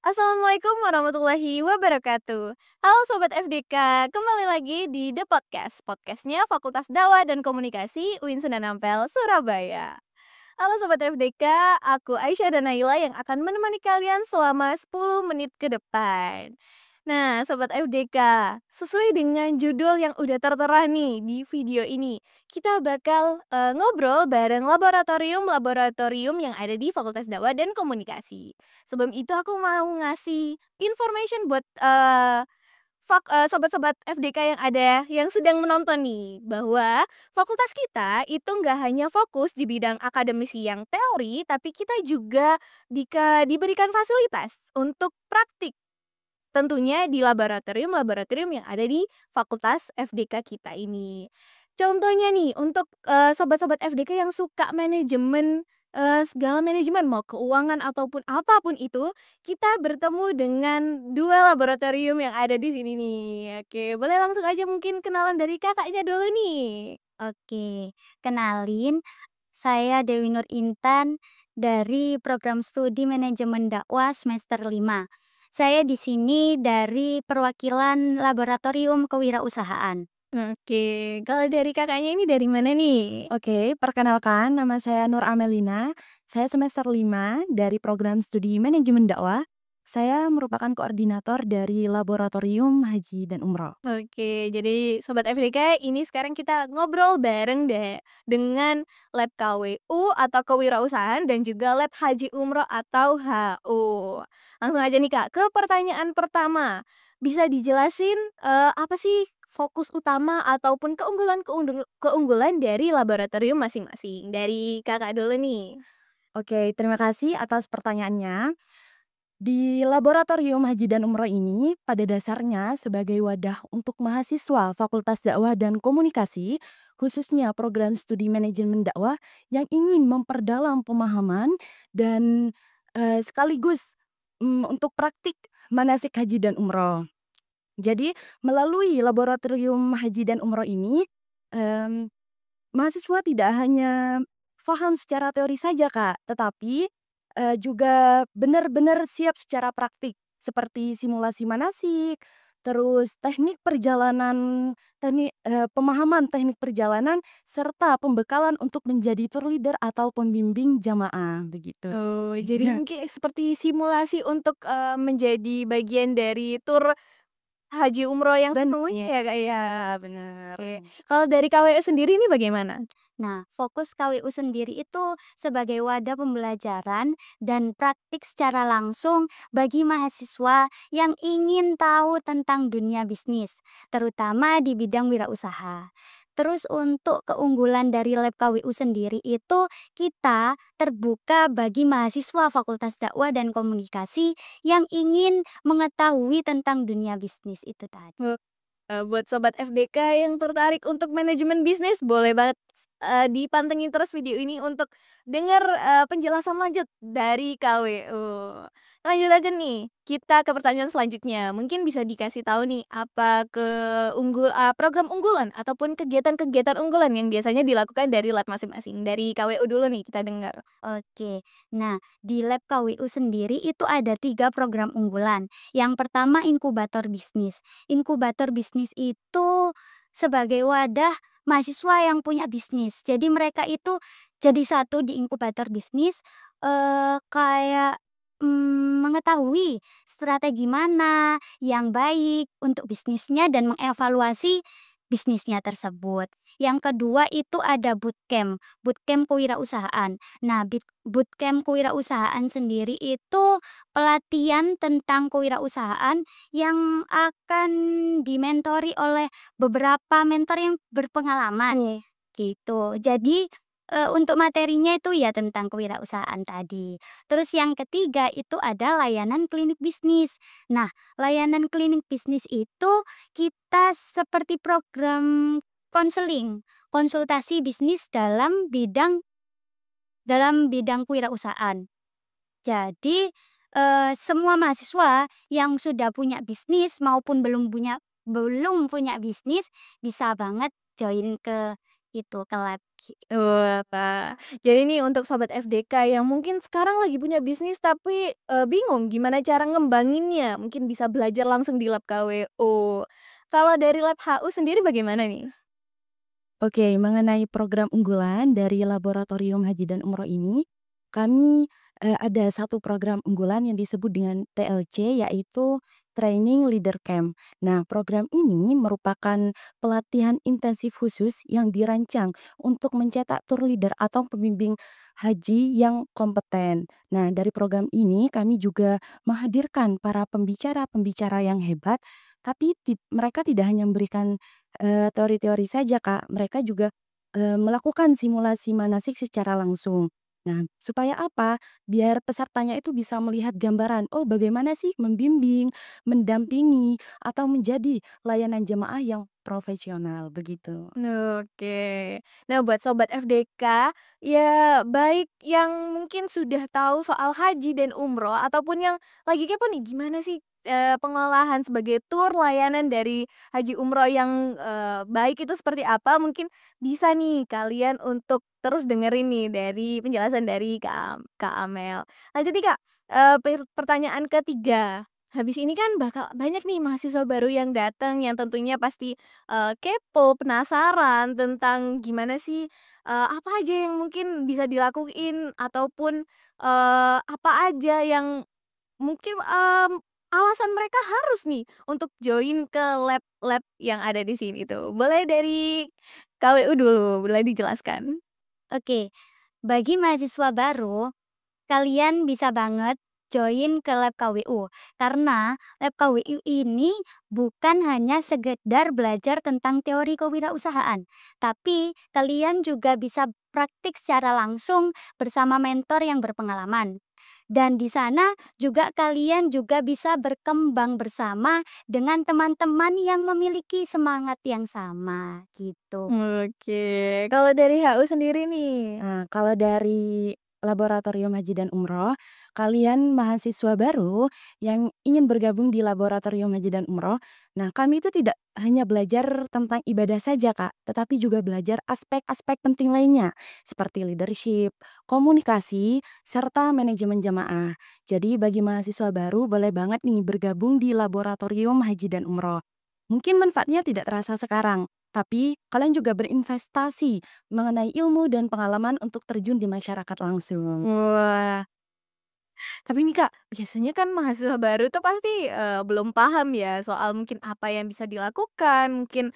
Assalamualaikum warahmatullahi wabarakatuh. Halo Sobat FDK, kembali lagi di The Podcast. Podcastnya Fakultas Dakwah dan Komunikasi UIN Sunan Ampel, Surabaya. Halo Sobat FDK, aku Aisyah dan Naila yang akan menemani kalian selama 10 menit ke depan. Nah, Sobat FDK, sesuai dengan judul yang udah tertera nih di video ini, kita bakal ngobrol bareng laboratorium-laboratorium yang ada di Fakultas Dakwah dan Komunikasi. Sebelum itu aku mau ngasih information buat sobat-sobat FDK yang ada yang sedang menonton nih, bahwa fakultas kita itu nggak hanya fokus di bidang akademisi yang teori, tapi kita juga diberikan fasilitas untuk praktik. Tentunya di laboratorium-laboratorium yang ada di fakultas FDK kita ini. Contohnya nih untuk, sobat-sobat FDK yang suka manajemen, segala manajemen mau keuangan ataupun apapun itu, kita bertemu dengan 2 laboratorium yang ada di sini nih. Oke, boleh langsung aja mungkin kenalan dari Kakaknya dulu nih. Oke, kenalin, saya Dewi Nur Intan dari program studi manajemen dakwah semester 5. Saya di sini dari perwakilan laboratorium kewirausahaan. Oke, kalau dari Kakaknya ini dari mana nih? Oke, perkenalkan nama saya Nur Amelina. Saya semester 5 dari program studi manajemen dakwah. Saya merupakan koordinator dari Laboratorium Haji dan Umroh. Oke, jadi Sobat FDK, ini sekarang kita ngobrol bareng deh dengan lab KWU atau Kewirausahaan dan juga lab Haji Umroh atau HU. Langsung aja nih Kak, ke pertanyaan pertama. Bisa dijelasin apa sih fokus utama ataupun keunggulan dari laboratorium masing-masing? Dari Kakak dulu nih. Oke, terima kasih atas pertanyaannya. Di Laboratorium Haji dan Umroh ini pada dasarnya sebagai wadah untuk mahasiswa Fakultas Dakwah dan Komunikasi, khususnya program studi manajemen dakwah yang ingin memperdalam pemahaman dan sekaligus untuk praktik manasik haji dan umroh. Jadi melalui Laboratorium Haji dan Umroh ini, mmm, mahasiswa tidak hanya paham secara teori saja, Kak, tetapi, juga benar-benar siap secara praktik, seperti simulasi manasik, terus pemahaman teknik perjalanan, serta pembekalan untuk menjadi tour leader atau pembimbing jamaah, begitu. Oh, jadi mungkin seperti simulasi untuk, menjadi bagian dari tur haji umroh yang sepenuhnya ya, Kak, ya? Bener. Oke. Kalau dari KWU sendiri ini bagaimana? Nah, fokus KWU sendiri itu sebagai wadah pembelajaran dan praktik secara langsung bagi mahasiswa yang ingin tahu tentang dunia bisnis, terutama di bidang wirausaha. Terus untuk keunggulan dari lab KWU sendiri itu kita terbuka bagi mahasiswa Fakultas Dakwah dan Komunikasi yang ingin mengetahui tentang dunia bisnis itu tadi. Buat sobat FDK yang tertarik untuk manajemen bisnis, boleh banget, dipantengin terus video ini untuk denger, penjelasan lanjut dari KWU. Lanjut aja nih, kita ke pertanyaan selanjutnya. Mungkin bisa dikasih tahu nih, apa program unggulan ataupun kegiatan-kegiatan unggulan yang biasanya dilakukan dari lab masing-masing. Dari KWU dulu nih, kita dengar. Oke, nah di lab KWU sendiri itu ada 3 program unggulan. Yang pertama inkubator bisnis. Inkubator bisnis itu sebagai wadah mahasiswa yang punya bisnis. Jadi mereka itu jadi satu di inkubator bisnis, kayak mengetahui strategi mana yang baik untuk bisnisnya dan mengevaluasi bisnisnya tersebut. Yang kedua itu ada bootcamp, bootcamp kewirausahaan. Nah, bootcamp kewirausahaan sendiri itu pelatihan tentang kewirausahaan yang akan dimentori oleh beberapa mentor yang berpengalaman gitu. Jadi untuk materinya itu ya tentang kewirausahaan tadi. Terus yang ketiga itu ada layanan klinik bisnis. Nah, layanan klinik bisnis itu kita seperti program konseling, konsultasi bisnis dalam bidang kewirausahaan. Jadi, semua mahasiswa yang sudah punya bisnis maupun belum punya bisnis bisa banget join ke itu ke lab. Wah, jadi nih untuk sobat FDK yang mungkin sekarang lagi punya bisnis tapi, bingung gimana cara ngembanginnya, mungkin bisa belajar langsung di lab KWU. Kalau dari lab HU sendiri bagaimana nih? Oke, mengenai program unggulan dari Laboratorium Haji dan Umroh ini, kami ada satu program unggulan yang disebut dengan TLC, yaitu Training Leader Camp. Nah, program ini merupakan pelatihan intensif khusus yang dirancang untuk mencetak tour leader atau pembimbing haji yang kompeten. Nah, dari program ini kami juga menghadirkan para pembicara-pembicara yang hebat, tapi mereka tidak hanya memberikan teori-teori saja, Kak. Mereka juga melakukan simulasi manasik secara langsung. Nah, supaya apa? Biar pesertanya itu bisa melihat gambaran, oh bagaimana sih membimbing, mendampingi, atau menjadi layanan jemaah yang profesional, begitu. Oke. Nah, buat sobat FDK, ya baik yang mungkin sudah tahu soal haji dan umroh ataupun yang lagi kepo nih, gimana sih, pengolahan sebagai tur layanan dari haji umroh yang, baik itu seperti apa, mungkin bisa nih kalian untuk terus dengerin nih dari penjelasan dari Kak Amel. Lanjut nih Kak, pertanyaan ketiga. Habis ini kan bakal banyak nih mahasiswa baru yang datang yang tentunya pasti kepo, penasaran tentang gimana sih, apa aja yang mungkin bisa dilakuin ataupun, apa aja yang mungkin, alasan mereka harus nih untuk join ke lab-lab yang ada di sini tuh. Boleh dari KWU dulu, boleh dijelaskan? Oke, bagi mahasiswa baru, kalian bisa banget join ke lab KWU. Karena lab KWU ini bukan hanya sekedar belajar tentang teori kewirausahaan, tapi kalian juga bisa praktik secara langsung bersama mentor yang berpengalaman. Dan di sana juga kalian juga bisa berkembang bersama dengan teman-teman yang memiliki semangat yang sama gitu. Oke, kalau dari HU sendiri nih? Nah, kalau dari Laboratorium Haji dan Umroh, kalian mahasiswa baru yang ingin bergabung di Laboratorium Haji dan Umroh, nah kami itu tidak hanya belajar tentang ibadah saja Kak, tetapi juga belajar aspek-aspek penting lainnya, seperti leadership, komunikasi, serta manajemen jamaah. Jadi bagi mahasiswa baru boleh banget nih bergabung di Laboratorium Haji dan Umroh. Mungkin manfaatnya tidak terasa sekarang, tapi kalian juga berinvestasi mengenai ilmu dan pengalaman untuk terjun di masyarakat langsung. Wah. Tapi nih Kak, biasanya kan mahasiswa baru tuh pasti, belum paham ya soal mungkin apa yang bisa dilakukan, mungkin,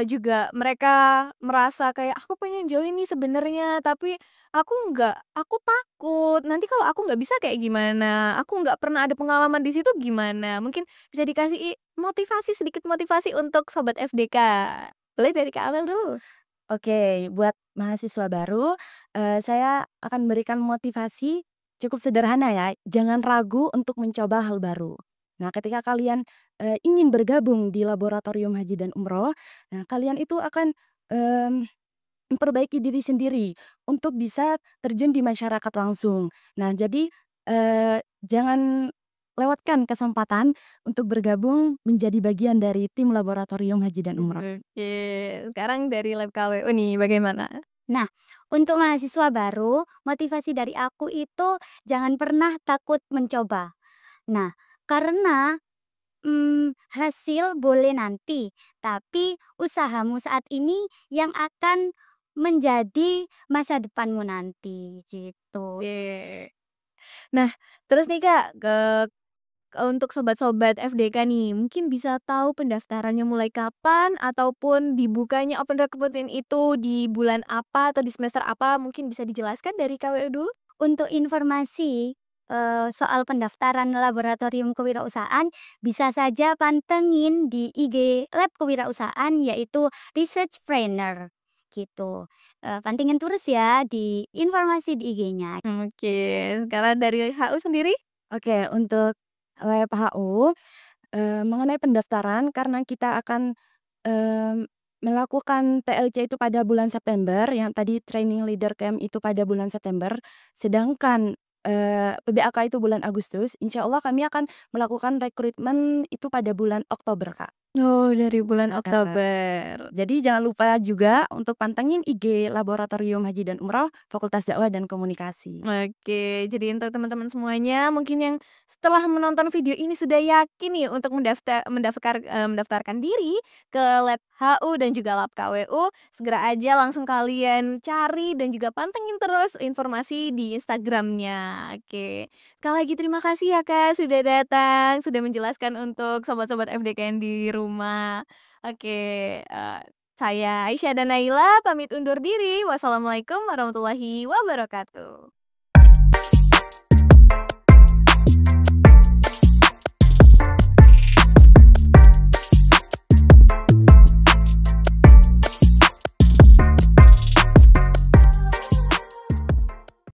juga mereka merasa kayak, "Aku pengen join nih sebenarnya, tapi aku takut, nanti kalau aku nggak bisa kayak gimana? Aku nggak pernah ada pengalaman di situ gimana?" Mungkin bisa dikasih motivasi, sedikit motivasi untuk sobat FDK. Boleh dari Kak Amel dulu? Oke, buat mahasiswa baru, saya akan memberikan motivasi cukup sederhana ya, jangan ragu untuk mencoba hal baru. Nah, ketika kalian, ingin bergabung di Laboratorium Haji dan Umroh, nah kalian itu akan, memperbaiki diri sendiri untuk bisa terjun di masyarakat langsung. Nah, jadi, jangan lewatkan kesempatan untuk bergabung menjadi bagian dari tim Laboratorium Haji dan Umroh. Oke, sekarang dari lab KWU nih bagaimana? Nah, untuk mahasiswa baru, motivasi dari aku itu jangan pernah takut mencoba. Nah, karena hasil boleh nanti, tapi usahamu saat ini yang akan menjadi masa depanmu nanti, gitu. Oke. Nah, terus nih Kak, untuk sobat-sobat FDK nih, mungkin bisa tahu pendaftarannya mulai kapan ataupun dibukanya open recruitment itu di bulan apa atau di semester apa, mungkin bisa dijelaskan dari KWU dulu? Untuk informasi, soal pendaftaran laboratorium kewirausahaan, bisa saja pantengin di IG lab kewirausahaan yaitu Research Trainer, gitu. Pantengin terus ya di informasi di IG-nya. Oke, sekarang dari HU sendiri? Oke, untuk LPHU, mengenai pendaftaran karena kita akan, melakukan TLC itu pada bulan September, yang tadi Training Leader Camp itu pada bulan September, sedangkan, PBAK itu bulan Agustus, insya Allah kami akan melakukan rekrutmen itu pada bulan Oktober, Kak. Oh, dari bulan Heeh. Oktober. Jadi jangan lupa juga untuk pantengin IG Laboratorium Haji dan Umroh Fakultas Dakwah dan Komunikasi. Oke, jadi untuk teman-teman semuanya mungkin yang setelah menonton video ini sudah yakin nih untuk mendaftarkan diri ke lab HU dan juga lab KWU, segera aja langsung kalian cari dan juga pantengin terus informasi di Instagramnya. Oke, sekali lagi terima kasih ya Kak sudah datang, sudah menjelaskan untuk sobat-sobat FDKN di rumah. Oke, saya Aisyah dan Naila pamit undur diri. Wassalamualaikum warahmatullahi wabarakatuh.